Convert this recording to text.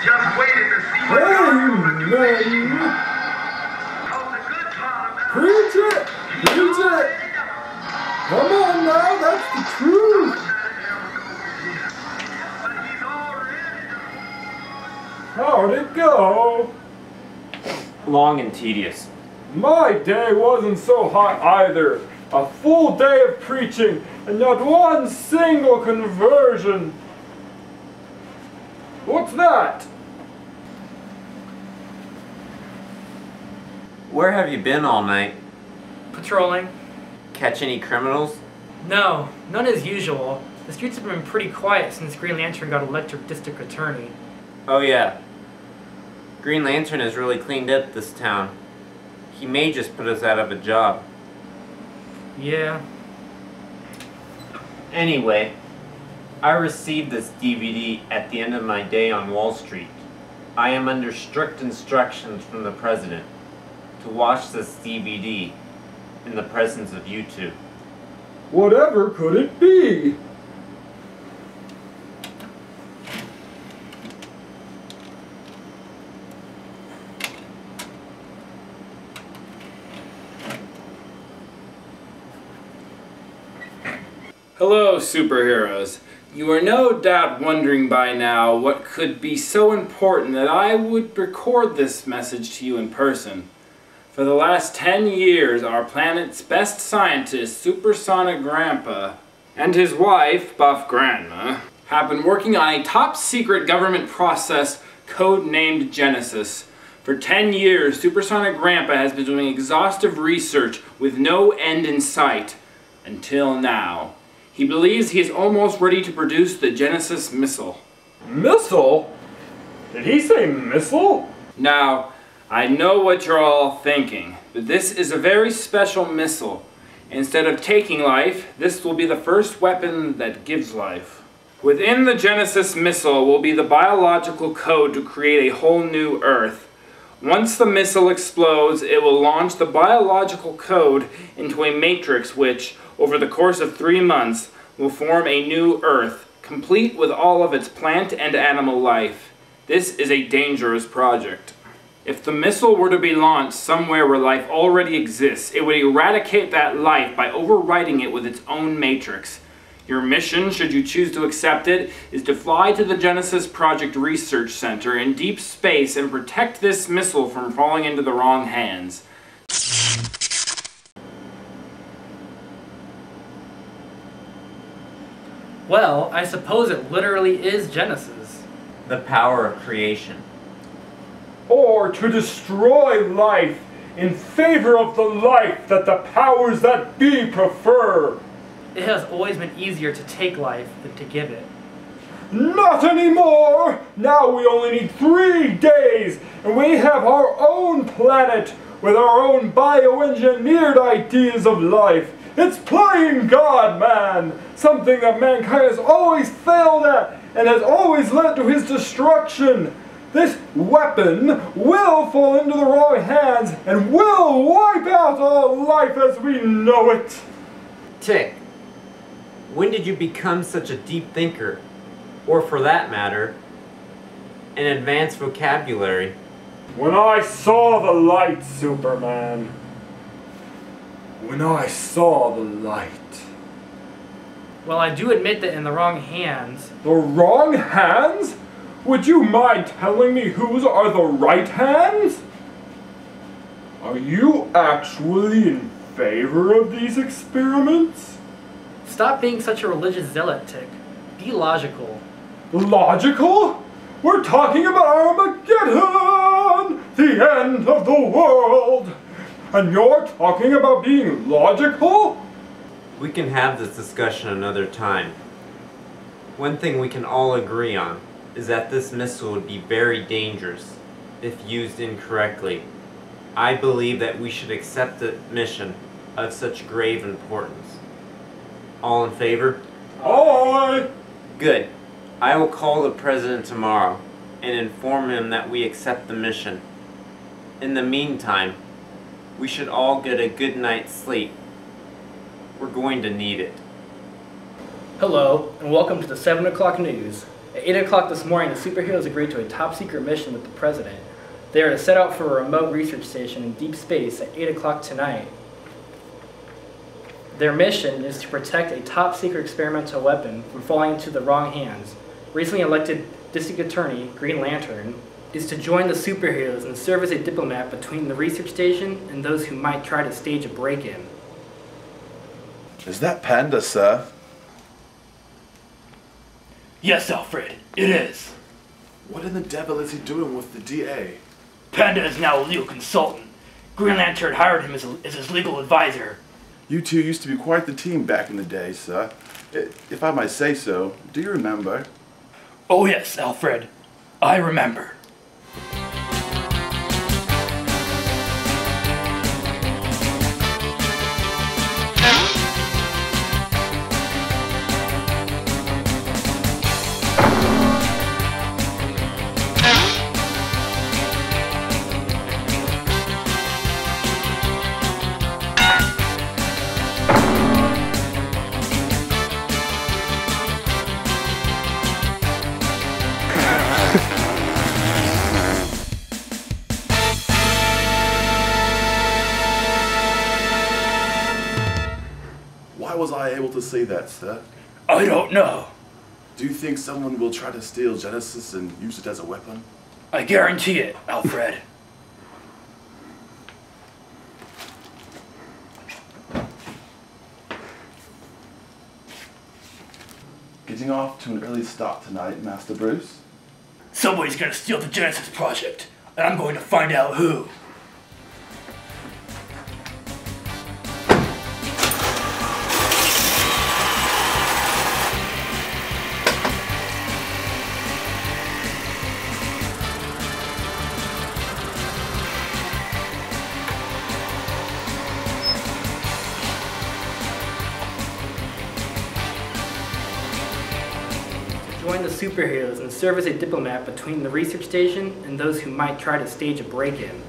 just waited to see what Preach it! Preach it! Come on now, that's the truth! How'd it go? Long and tedious. My day wasn't so hot either. A full day of preaching and not one single conversion. What's that? Where have you been all night? Patrolling. Catch any criminals? No, none as usual. The streets have been pretty quiet since Green Lantern got elected district attorney. Oh yeah. Green Lantern has really cleaned up this town. He may just put us out of a job. Yeah. Anyway, I received this DVD at the end of my day on Wall Street. I am under strict instructions from the president to watch this DVD in the presence of you two. Whatever could it be? Hello, superheroes. You are no doubt wondering by now what could be so important that I would record this message to you in person. For the last 10 years, our planet's best scientist, Supersonic Grandpa, and his wife, Buff Grandma, have been working on a top-secret government process code-named Genesis. For 10 years, Supersonic Grandpa has been doing exhaustive research with no end in sight. Until now. He believes he is almost ready to produce the Genesis missile. Missile? Did he say missile? Now, I know what you're all thinking, but this is a very special missile. Instead of taking life, this will be the first weapon that gives life. Within the Genesis missile will be the biological code to create a whole new Earth. Once the missile explodes, it will launch the biological code into a matrix which, over the course of 3 months, will form a new Earth, complete with all of its plant and animal life. This is a dangerous project. If the missile were to be launched somewhere where life already exists, it would eradicate that life by overwriting it with its own matrix. Your mission, should you choose to accept it, is to fly to the Genesis Project Research Center in deep space and protect this missile from falling into the wrong hands. Well, I suppose it literally is Genesis. The power of creation. Or to destroy life in favor of the life that the powers that be prefer. It has always been easier to take life than to give it. Not anymore! Now we only need 3 days, and we have our own planet with our own bioengineered ideas of life. It's playing God, man! Something that mankind has always failed at and has always led to his destruction. This weapon will fall into the wrong hands and will wipe out all life as we know it. Tick, when did you become such a deep thinker? Or for that matter, an advanced vocabulary? When I saw the light, Superman. When I saw the light. Well, I do admit that in the wrong hands. The wrong hands? Would you mind telling me whose are the right hands? Are you actually in favor of these experiments? Stop being such a religious zealot, Tick. Be logical. Logical? We're talking about Armageddon! The end of the world! And you're talking about being logical? We can have this discussion another time. One thing we can all agree on is that this missile would be very dangerous if used incorrectly. I believe that we should accept a mission of such grave importance. All in favor? Aye! Good. I will call the President tomorrow and inform him that we accept the mission. In the meantime, we should all get a good night's sleep. We're going to need it. Hello, and welcome to the 7 o'clock news. At 8 o'clock this morning, the superheroes agreed to a top-secret mission with the President. They are to set out for a remote research station in deep space at 8 o'clock tonight. Their mission is to protect a top-secret experimental weapon from falling into the wrong hands. Recently elected District Attorney, Green Lantern, is to join the superheroes and serve as a diplomat between the research station and those who might try to stage a break-in. Is that Panda, sir? Yes, Alfred, it is. What in the devil is he doing with the DA? Panda is now a legal consultant. Green Lantern hired him as his legal advisor. You two used to be quite the team back in the day, sir. If I might say so, do you remember? Oh yes, Alfred. I remember. Why was I able to say that, sir? I don't know. Do you think someone will try to steal Genesis and use it as a weapon? I guarantee it, Alfred. Getting off to an early start tonight, Master Bruce. Somebody's gonna steal the Genesis project, and I'm going to find out who. Join the superheroes and serve as a diplomat between the research station and those who might try to stage a break-in.